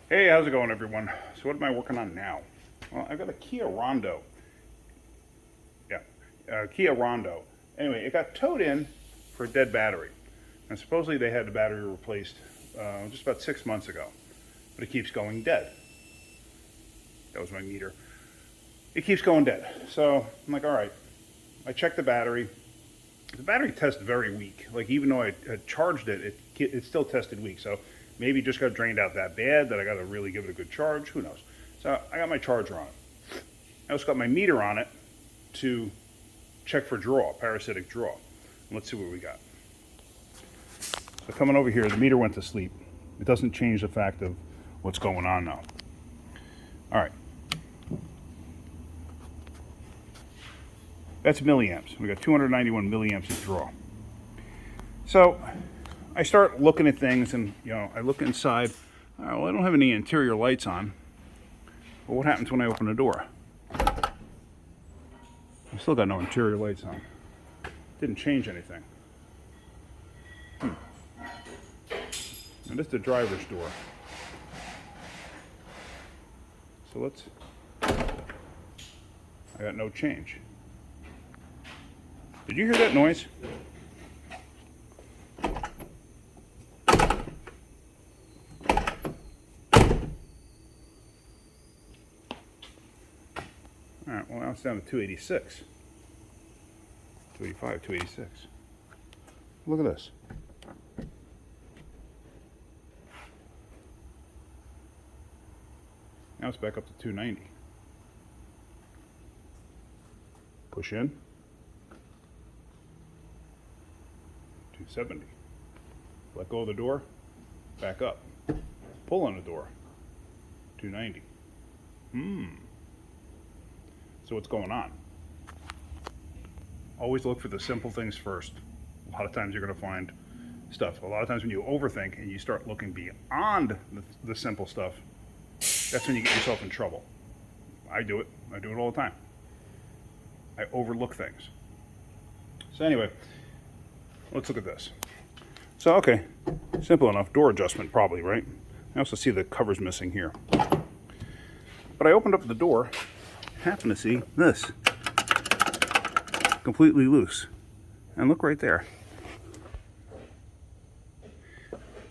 Hey, how's it going, everyone? So what am I working on now? Well, I've got a Kia Rondo. Yeah, Kia Rondo. Anyway, it got towed in for a dead battery. And supposedly they had the battery replaced just about 6 months ago. But it keeps going dead. That was my meter. It keeps going dead. So I'm like, all right. I checked the battery. The battery tests very weak. Like, even though I had charged it still tested weak. So maybe it just got drained out that bad that I got to really give it a good charge. Who knows? So I got my charger on it. I also got my meter on it to check for draw, parasitic draw. Let's see what we got. So coming over here, the meter went to sleep. It doesn't change the fact of what's going on now. All right. That's milliamps. We got 291 milliamps of draw. So I start looking at things, and I look inside. Well, I don't have any interior lights on. But what happens when I open the door? I still got no interior lights on. Didn't change anything. And this is the driver's door. So I got no change. Did you hear that noise? All right, well, now it's down to 286. 285, 286. Look at this. Now it's back up to 290. Push in. 270. Let go of the door. Back up. Pull on the door. 290. So what's going on? Always look for the simple things first. A lot of times you're going to find stuff. A lot of times when you overthink and you start looking beyond the simple stuff, that's when you get yourself in trouble. I do it. I do it all the time. I overlook things. So anyway, let's look at this. So, okay, simple enough. Door adjustment probably, right? I also see the cover's missing here. But I opened up the door, happen to see this. Completely loose. And look right there.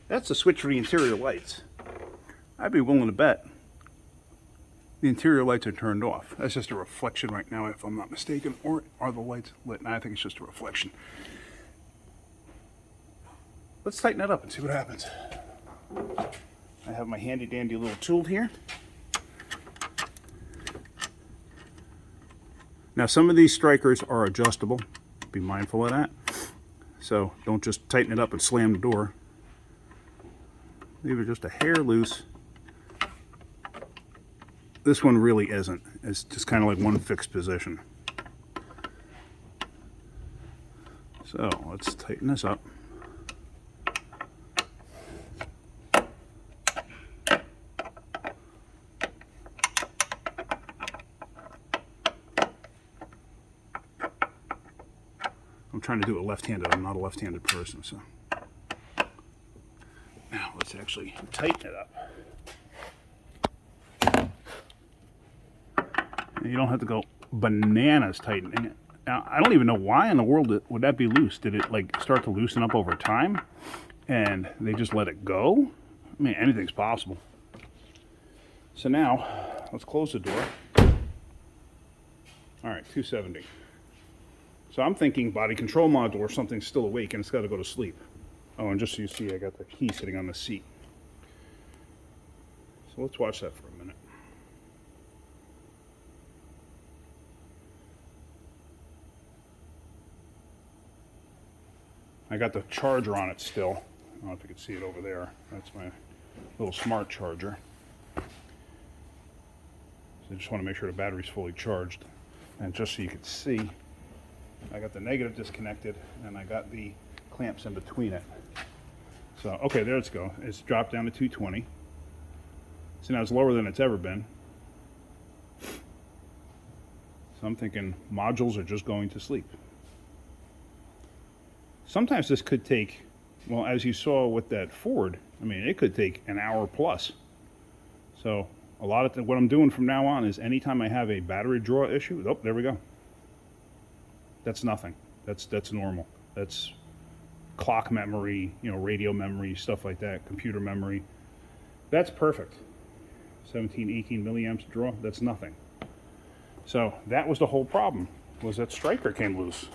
That's the switch for the interior lights. I'd be willing to bet the interior lights are turned off. That's just a reflection right now, if I'm not mistaken. Or are the lights lit? No, I think it's just a reflection. Let's tighten that up and see what happens. I have my handy dandy little tool here. Now, some of these strikers are adjustable. Be mindful of that. So don't just tighten it up and slam the door. Leave it just a hair loose. This one really isn't. It's just kind of like one fixed position. So let's tighten this up. I'm trying to do it left-handed. I'm not a left-handed person, so. Now let's actually tighten it up. And you don't have to go bananas tightening it. Now, I don't even know why in the world would that be loose. Did it like start to loosen up over time and they just let it go? I mean, anything's possible. So now, let's close the door. All right, 270. So I'm thinking body control module or something's still awake and it's got to go to sleep. Oh, and just so you see, I got the key sitting on the seat. So let's watch that for a minute. I got the charger on it still. I don't know if you can see it over there. That's my little smart charger. So I just want to make sure the battery's fully charged. And just so you can see, I got the negative disconnected and I got the clamps in between it. So, okay, there it's go. It's dropped down to 220. So now it's lower than it's ever been. So I'm thinking modules are just going to sleep. Sometimes this could take, well, as you saw with that Ford, I mean, it could take an hour plus. So a lot of what I'm doing from now on is anytime I have a battery draw issue, oh, there we go. That's nothing. That's normal. That's clock memory, you know, radio memory, stuff like that, computer memory. That's perfect. 17, 18 milliamps draw, that's nothing. So that was the whole problem, was that striker came loose.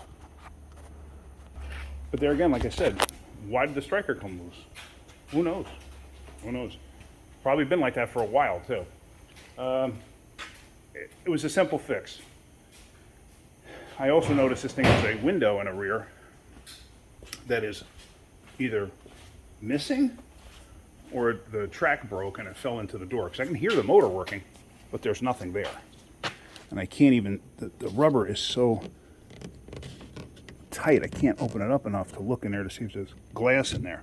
But there again, like I said, why did the striker come loose? Who knows? Who knows? Probably been like that for a while too. It was a simple fix. I also noticed this thing has a window in the rear that is either missing or the track broke and it fell into the door. Because I can hear the motor working, but there's nothing there. And I can't even, the rubber is so tight, I can't open it up enough to look in there to see if there's glass in there.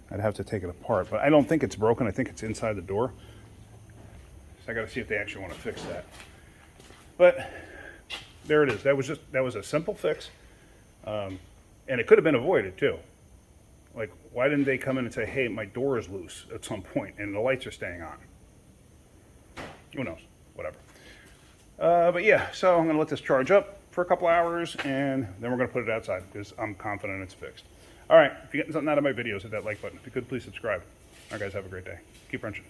I'd have to take it apart, but I don't think it's broken. I think it's inside the door. So I got to see if they actually want to fix that. But there it is. That was a simple fix, and it could have been avoided too. Like, why didn't they come in and say, "Hey, my door is loose" at some point, and the lights are staying on? Who knows? Whatever. But yeah, so I'm going to let this charge up for a couple hours, and then we're going to put it outside because I'm confident it's fixed. All right, if you're getting something out of my videos, hit that like button. If you could, please subscribe. All right, guys, have a great day. Keep wrenching.